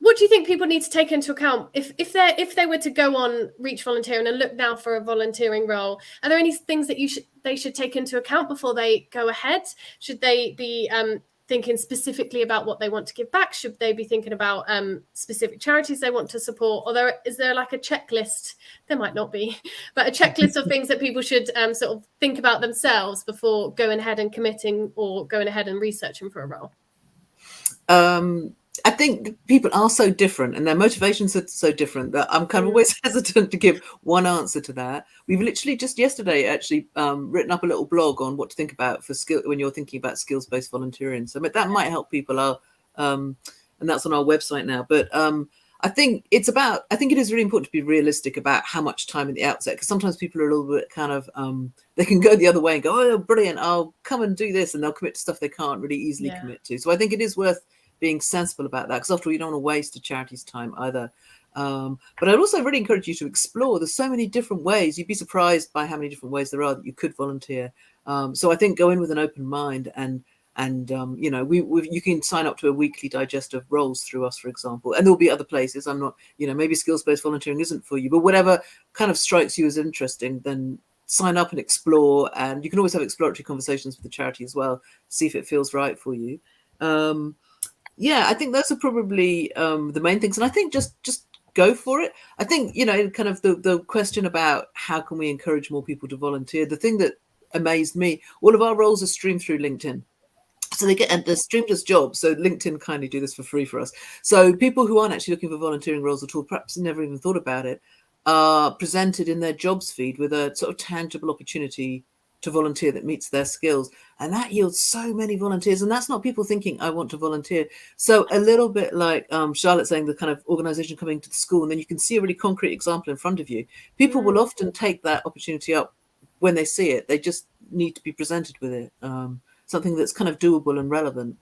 What do you think people need to take into account if they were to go on Reach Volunteering and look now for a volunteering role? Are there any things that they should take into account before they go ahead? Should they be thinking specifically about what they want to give back? Should they be thinking about specific charities they want to support? Or is there like a checklist? There might not be, but a checklist of things that people should sort of think about themselves before going ahead and committing or going ahead and researching for a role? I think people are so different and their motivations are so different that I'm kind of always hesitant to give one answer to that. We've literally just yesterday actually written up a little blog on what to think about for when you're thinking about skills-based volunteering. So that might help people, and that's on our website now. But I think it is really important to be realistic about how much time at the outset, because sometimes people are a little bit kind of, they can go the other way and go, oh, brilliant, I'll come and do this. And they'll commit to stuff they can't really easily commit to. So I think it is worth being sensible about that, because after all, you don't want to waste a charity's time either. But I'd also really encourage you to explore. There's so many different ways. You'd be surprised by how many different ways there are that you could volunteer. So I think go in with an open mind and you can sign up to a weekly digest of roles through us, for example, and there'll be other places. I'm not, maybe skills-based volunteering isn't for you, but whatever kind of strikes you as interesting, then sign up and explore. And you can always have exploratory conversations with the charity as well, see if it feels right for you. Yeah, I think those are probably the main things, and I think just go for it. I think, you know, kind of the question about how can we encourage more people to volunteer. The thing that amazed me, all of our roles are streamed through LinkedIn. So they get, and they're streamed as jobs. So LinkedIn kindly do this for free for us. So people who aren't actually looking for volunteering roles at all, perhaps never even thought about it, are presented in their jobs feed with a sort of tangible opportunity to volunteer that meets their skills. And that yields so many volunteers. And that's not people thinking, I want to volunteer. So a little bit like Charlotte saying, the kind of organization coming to the school, and then you can see a really concrete example in front of you. People will often take that opportunity up when they see it. They just need to be presented with it. Something that's kind of doable and relevant.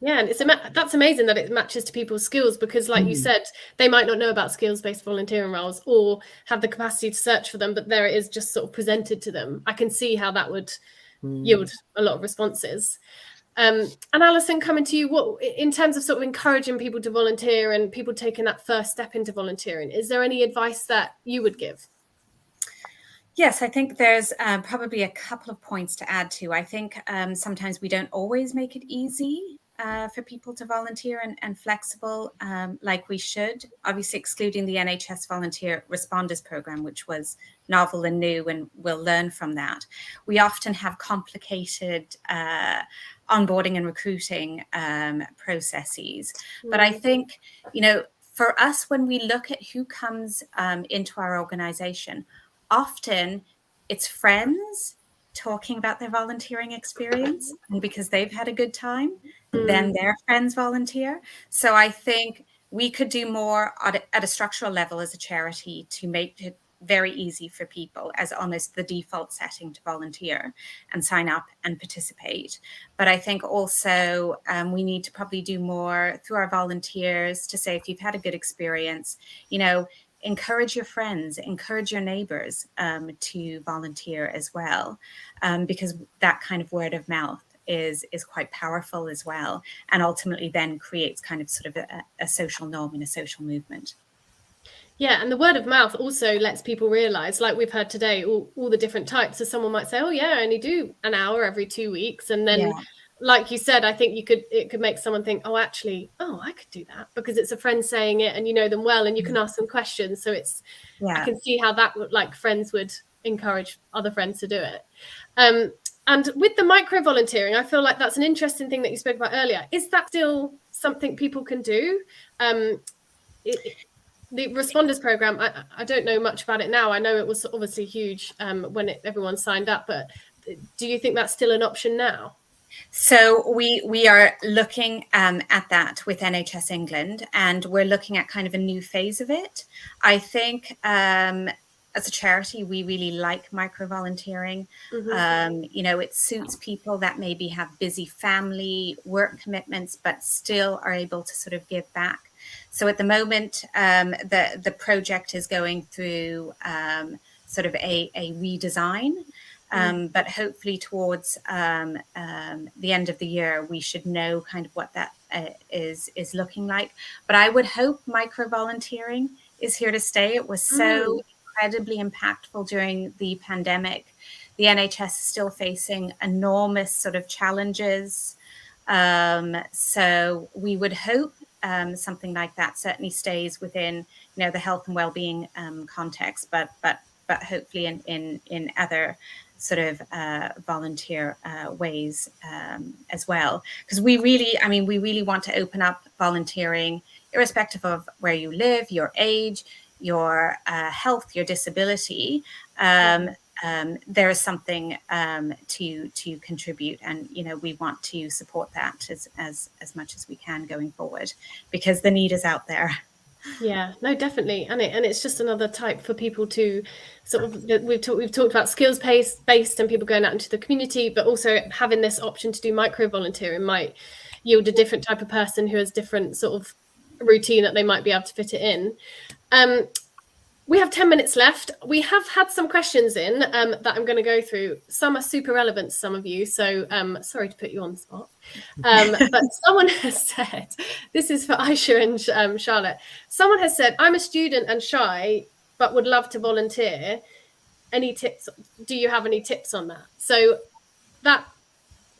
Yeah, and that's amazing that it matches to people's skills, because like you said, they might not know about skills-based volunteering roles or have the capacity to search for them, but there it is just sort of presented to them. I can see how that would yield a lot of responses. And Alison, coming to you, what in terms of sort of encouraging people to volunteer and people taking that first step into volunteering, is there any advice that you would give? Yes, I think there's probably a couple of points to add to. I think sometimes we don't always make it easy for people to volunteer and flexible like we should. Obviously, excluding the NHS Volunteer Responders Programme, which was novel and new, and we'll learn from that. We often have complicated onboarding and recruiting processes. But I think, you know, for us, when we look at who comes into our organisation, often it's friends talking about their volunteering experience, and because they've had a good time, then their friends volunteer. So I think we could do more at a structural level as a charity to make it very easy for people as almost the default setting to volunteer and sign up and participate. But I think also we need to probably do more through our volunteers to say, if you've had a good experience, you know, encourage your friends, encourage your neighbors to volunteer as well, because that kind of word of mouth is quite powerful as well, and ultimately then creates kind of sort of a social norm and a social movement. Yeah, and the word of mouth also lets people realise, like we've heard today, all the different types. So someone might say, oh yeah, I only do an hour every 2 weeks. And then, like you said, I think it could make someone think, oh, actually, I could do that, because it's a friend saying it and you know them well and you can ask them questions. So I can see how that would, like, friends would encourage other friends to do it. And with the micro volunteering, I feel like that's an interesting thing that you spoke about earlier. Is that still something people can do? The Responders Programme, I don't know much about it now. I know it was obviously huge when everyone signed up, but do you think that's still an option now? So we are looking at that with NHS England, and we're looking at kind of a new phase of it. I think as a charity, we really like micro volunteering. You know, it suits people that maybe have busy family, work commitments, but still are able to sort of give back. So at the moment, the project is going through sort of a redesign, but hopefully towards the end of the year, we should know kind of what that is looking like. But I would hope micro volunteering is here to stay. It was so incredibly impactful during the pandemic. The NHS is still facing enormous sort of challenges. So we would hope something like that certainly stays within, you know, the health and well-being context, but hopefully in other sort of volunteer ways as well. Because we really want to open up volunteering, irrespective of where you live, your age, your health, your disability. There is something to contribute, and you know, we want to support that as much as we can going forward, because the need is out there. Yeah, no, definitely, and it's just another type for people to sort of, we've talked about skills based and people going out into the community, but also having this option to do micro volunteering might yield a different type of person who has different sort of routine that they might be able to fit it in. We have 10 minutes left. We have had some questions in that I'm going to go through. Some are super relevant to some of you, so sorry to put you on the spot. But someone has said, this is for Aisha and Charlotte. Someone has said, I'm a student and shy, but would love to volunteer. Any tips? Do you have any tips on that? So that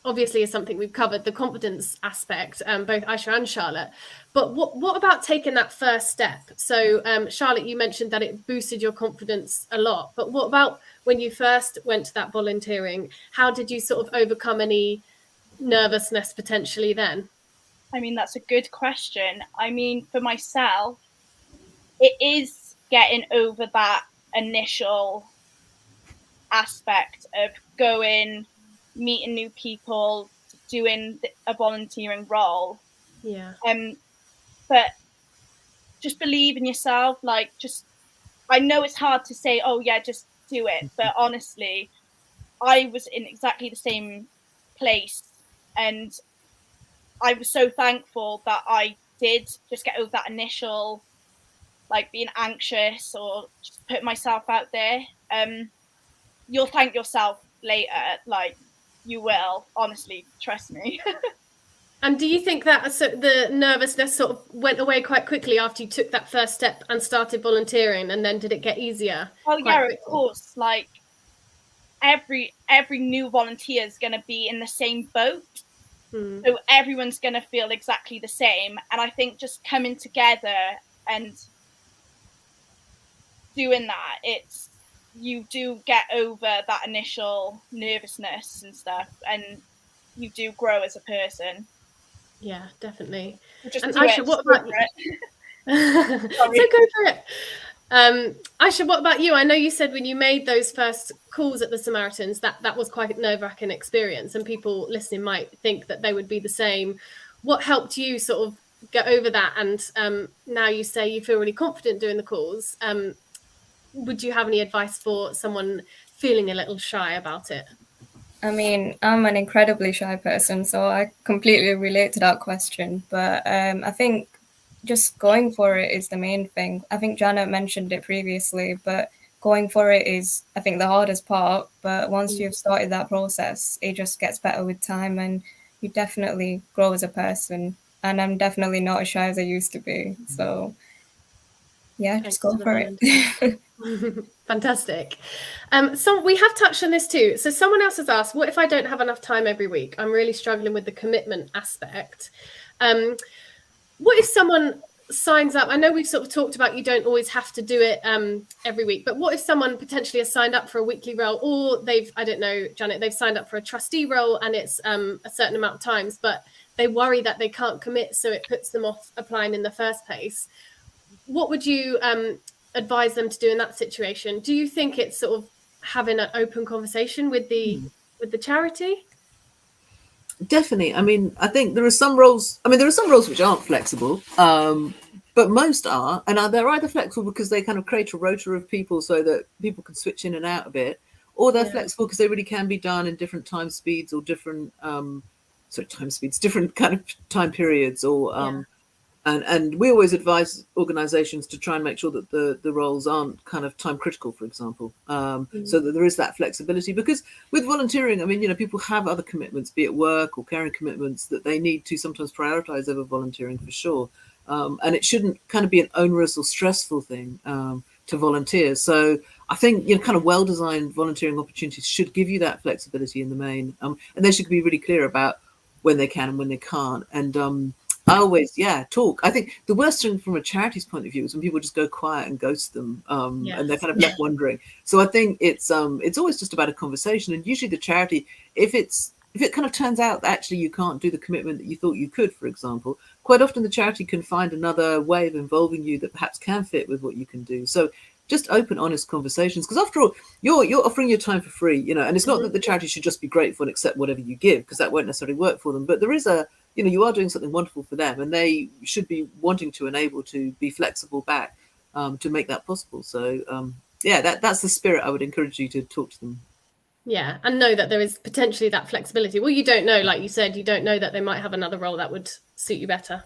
obviously is something we've covered, the confidence aspect, both Aisha and Charlotte. But what about taking that first step? So Charlotte, you mentioned that it boosted your confidence a lot, but what about when you first went to that volunteering? How did you sort of overcome any nervousness potentially then? I mean, that's a good question. I mean, for myself, it is getting over that initial aspect of going, meeting new people, doing a volunteering role. Yeah. But just believe in yourself. Like, just, I know it's hard to say, oh yeah, just do it. But honestly, I was in exactly the same place, and I was so thankful that I did just get over that initial, like, being anxious or just put myself out there. You'll thank yourself later. Like, you will, honestly, trust me. And do you think that the nervousness sort of went away quite quickly after you took that first step and started volunteering? And then did it get easier? Oh yeah, quickly? of course. Like, every new volunteer is going to be in the same boat. So everyone's going to feel exactly the same. And I think just coming together and doing that, you do get over that initial nervousness and stuff, and you do grow as a person. Yeah, definitely. Just and do Aisha, it. what about you? So go for it. Aisha, what about you? I know you said when you made those first calls at the Samaritans that was quite a nerve-wracking experience, and people listening might think that they would be the same. What helped you sort of get over that? And now you say you feel really confident doing the calls. Would you have any advice for someone feeling a little shy about it? I mean, I'm an incredibly shy person, so I completely relate to that question. But I think just going for it is the main thing. I think Janet mentioned it previously, but going for it is, I think, the hardest part. But once you've started that process, it just gets better with time, and you definitely grow as a person. And I'm definitely not as shy as I used to be. So yeah, just go for it. Fantastic. So we have touched on this too. So someone else has asked, what if I don't have enough time every week? I'm really struggling with the commitment aspect. What if someone signs up? I know we've sort of talked about you don't always have to do it every week, but what if someone potentially has signed up for a weekly role, or I don't know, Janet, they've signed up for a trustee role and it's a certain amount of times, but they worry that they can't commit, so it puts them off applying in the first place. What would you advise them to do in that situation? Do you think it's sort of having an open conversation with the charity? Definitely. I mean, I think there are some roles. I mean, there are some roles which aren't flexible, but most are, and they're either flexible because they kind of create a rota of people so that people can switch in and out a bit, or they're flexible because they really can be done in different time speeds or different different kind of time periods, or and we always advise organizations to try and make sure that the roles aren't kind of time critical, for example, so that there is that flexibility. Because with volunteering, I mean, people have other commitments, be it work or caring commitments, that they need to sometimes prioritize over volunteering, for sure. And it shouldn't kind of be an onerous or stressful thing to volunteer. So I think, kind of well-designed volunteering opportunities should give you that flexibility in the main, and they should be really clear about when they can and when they can't. And I always, talk. I think the worst thing from a charity's point of view is when people just go quiet and ghost them, and they're kind of left wondering. So I think it's always just about a conversation. And usually the charity, if it kind of turns out that actually you can't do the commitment that you thought you could, for example, quite often the charity can find another way of involving you that perhaps can fit with what you can do. So just open, honest conversations, because after all, you're offering your time for free, and it's not that the charity should just be grateful and accept whatever you give, because that won't necessarily work for them. But there is you are doing something wonderful for them, and they should be wanting to and able to be flexible back to make that possible. So that's the spirit I would encourage you to talk to them. Yeah, and know that there is potentially that flexibility. Well, you don't know, like you said, you don't know that they might have another role that would suit you better.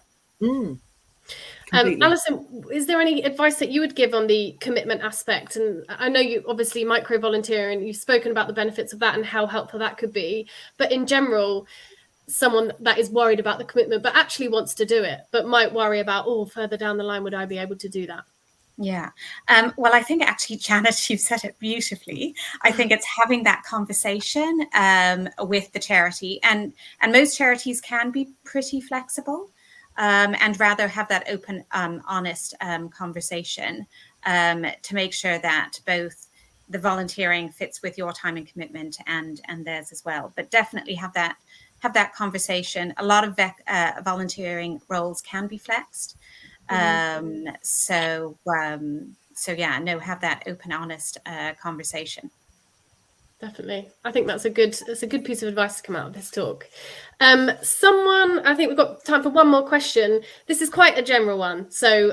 Alison, is there any advice that you would give on the commitment aspect? And I know you obviously micro volunteer, and you've spoken about the benefits of that and how helpful that could be. But in general, someone that is worried about the commitment but actually wants to do it, but might worry about, further down the line, would I be able to do that? Yeah. Well, I think actually, Janet, you said it beautifully. I think it's having that conversation with the charity, and most charities can be pretty flexible, and rather have that open, honest conversation to make sure that both the volunteering fits with your time and commitment and theirs as well. But definitely have that conversation. A lot of volunteering roles can be flexed. So yeah, no, have that open, honest conversation. Definitely. I think that's a good piece of advice to come out of this talk. Someone, I think we've got time for one more question. This is quite a general one. So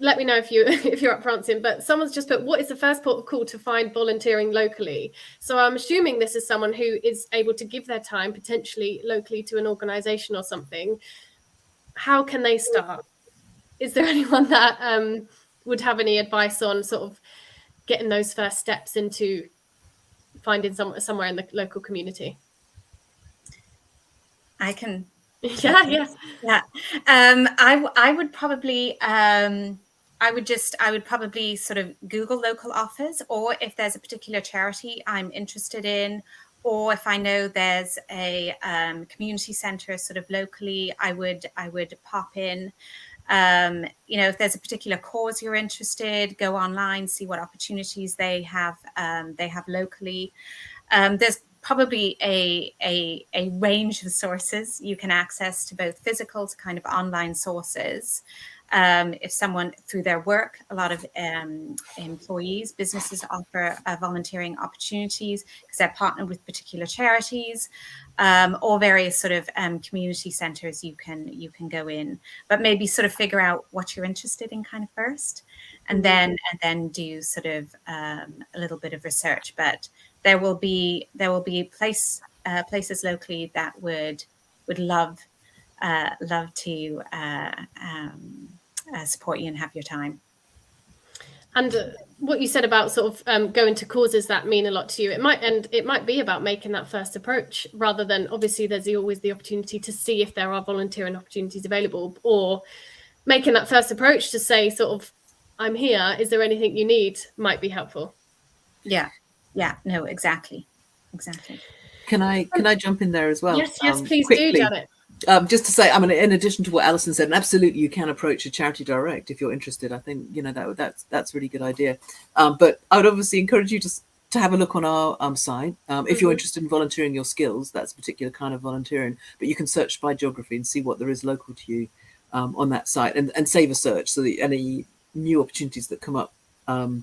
let me know if you're up for answering, but someone's just put, what is the first port of call to find volunteering locally? So I'm assuming this is someone who is able to give their time potentially locally to an organization or something. How can they start? Is there anyone that would have any advice on sort of getting those first steps into finding somewhere in the local community? I can. Yeah. I would probably I would probably sort of Google local offers, or if there's a particular charity I'm interested in, or if I know there's a community centre sort of locally, I would pop in. If there's a particular cause you're interested, go online, see what opportunities they have locally. There's probably a range of sources you can access, to both physical to kind of online sources. If someone, through their work, a lot of employees, businesses offer volunteering opportunities because they're partnered with particular charities, or various sort of community centres you can go in, but maybe sort of figure out what you're interested in kind of first, and then do sort of a little bit of research. But there will be places locally that would love to support you and have your time. And what you said about sort of going to causes that mean a lot to you, it might be about making that first approach, rather than, obviously there's always the opportunity to see if there are volunteering opportunities available, or making that first approach to say sort of, I'm here, is there anything you need, might be helpful. Yeah, no, exactly. Can I jump in there as well? Yes, please quickly. do, Janet. Just to say, I mean, in addition to what Alison said, and absolutely you can approach a charity direct if you're interested. I think that's a really good idea. But I would obviously encourage you to have a look on our site. If you're interested in volunteering your skills, that's a particular kind of volunteering. But you can search by geography and see what there is local to you on that site, and save a search so that any new opportunities that come up in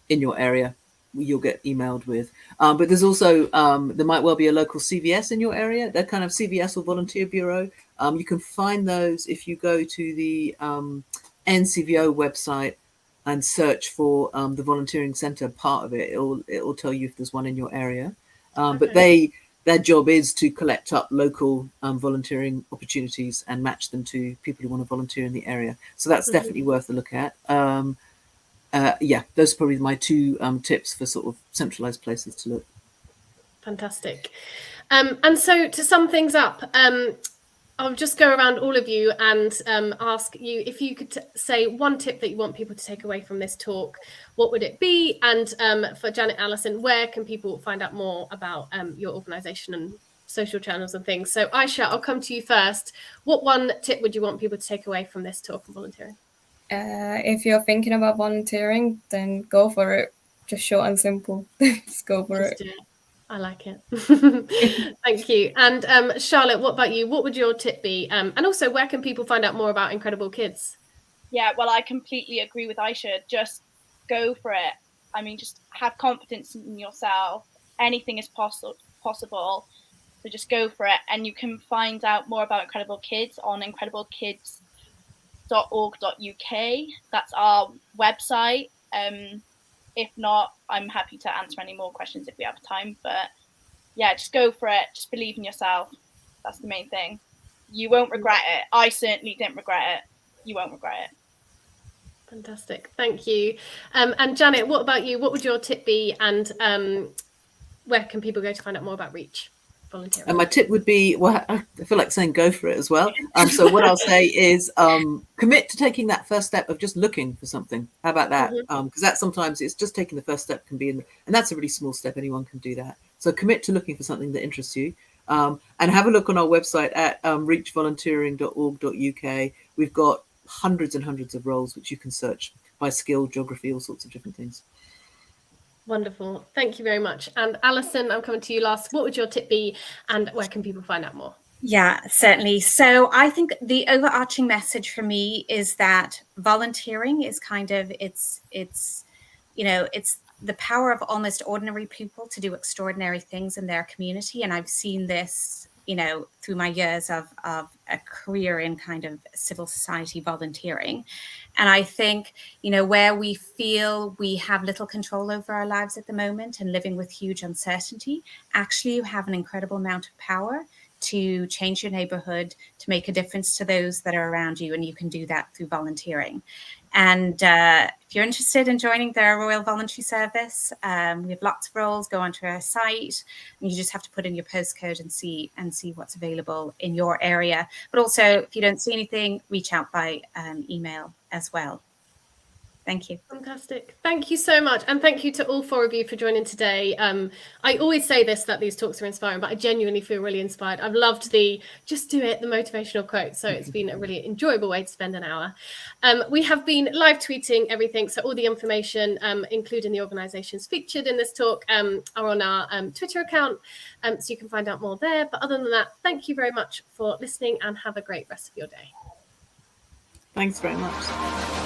your area, you'll get emailed with. But there's also, there might well be a local CVS in your area, that kind of CVS or volunteer bureau. You can find those if you go to the NCVO website and search for the volunteering centre part of it. It'll tell you if there's one in your area. But their job is to collect up local volunteering opportunities and match them to people who want to volunteer in the area. So that's definitely worth a look at. Those are probably my two tips for sort of centralized places to look. Fantastic. And so to sum things up, I'll just go around all of you and ask you if you could say one tip that you want people to take away from this talk, what would it be? And for Janet, Alison, where can people find out more about your organisation and social channels and things? So Aisha, I'll come to you first. What one tip would you want people to take away from this talk on volunteering? If you're thinking about volunteering, then go for it. Just short and simple. Just go for it. I like it. Thank you. And Charlotte, what about you? What would your tip be? And also, where can people find out more about Incredible Kids? Yeah, well, I completely agree with Aisha. Just go for it. I mean, just have confidence in yourself. Anything is possible. So just go for it. And you can find out more about Incredible Kids on incrediblekids.org.uk. That's our website. If not, I'm happy to answer any more questions if we have time. But yeah, just go for it. Just believe in yourself. That's the main thing. You won't regret it. I certainly didn't regret it. You won't regret it. Fantastic. Thank you. And Janet, what about you? What would your tip be? And where can people go to find out more about Reach? volunteering? And my tip would be, well, I feel like saying go for it as well. So what I'll say is commit to taking that first step of just looking for something. How about that? Because that sometimes it's just taking the first step can be, and that's a really small step. Anyone can do that. So commit to looking for something that interests you. And have a look on our website at reachvolunteering.org.uk. We've got hundreds and hundreds of roles which you can search by skill, geography, all sorts of different things. Wonderful. Thank you very much. And Alison, I'm coming to you last. What would your tip be, and where can people find out more? Yeah, certainly. So I think the overarching message for me is that volunteering is kind of, it's the power of almost ordinary people to do extraordinary things in their community. And I've seen this, through my years of a career in kind of civil society volunteering. And I think, where we feel we have little control over our lives at the moment and living with huge uncertainty, actually you have an incredible amount of power to change your neighborhood, to make a difference to those that are around you. And you can do that through volunteering. And if you're interested in joining the Royal Voluntary Service, we have lots of roles. Go onto our site, and you just have to put in your postcode and see what's available in your area. But also, if you don't see anything, reach out by email as well. Thank you. Fantastic. Thank you so much. And thank you to all four of you for joining today. I always say this, that these talks are inspiring, but I genuinely feel really inspired. I've loved the just do it, the motivational quote. So it's been a really enjoyable way to spend an hour. We have been live tweeting everything. So all the information, including the organisations featured in this talk, are on our Twitter account. So you can find out more there. But other than that, thank you very much for listening and have a great rest of your day. Thanks very much.